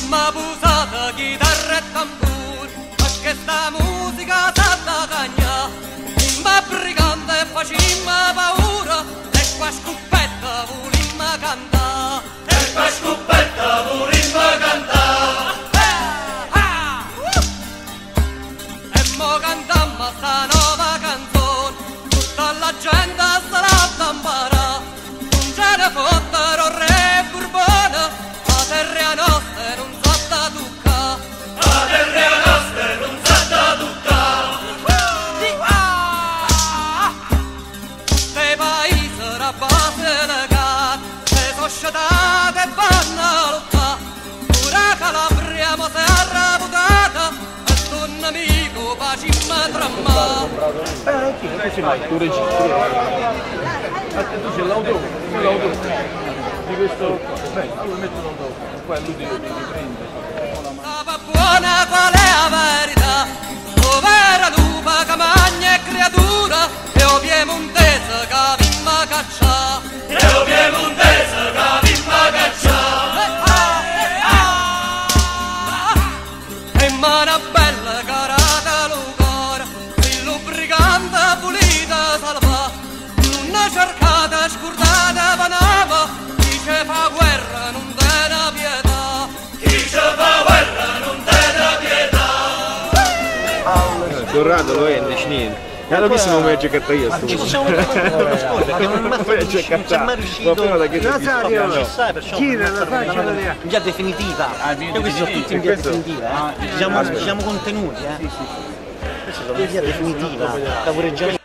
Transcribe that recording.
mamma busata, chitarra e tamburo, perché sta musica sa da cagna, ma brigante e facimma paura, e qua scoppetta volimma cantà, e qua scoppetta volimma cantà. E mo cantamma sta nuova canzone, tutta la gente sarà da imparare, non ce ne fottero re Borbone, la terra nostra non sa da toccare, la terra nostra non sa da toccare. Tutti i paesi a base legata, le società che vanno a lottare, pure Calabria mo si è arrabutata, e tuo nemico facimma trammare. Così vai, tu registri. Tu c'è l'autografo di questo. Beh, allora metto l'autografo, poi lui ti riprende. Stava buona qual è la verità, povera lupa che magna e creatura, e o piemontese che vimma caccia, e o piemontese che vimma caccia. E mana bella carata lucora, il lubricante pulita salva, non cercata scordata panava, chi ce fa guerra non te ne pietà, chi ce fa guerra non te ne pietà. Corrado lo è, niente. L'ho visto come giocata io sto. Ci possiamo vedere una scuola, che non è mai riuscito. In via definitiva. Questi sono tutti in via definitiva. Ci siamo contenuti, Questa è la via definitiva. Caporeggiamento.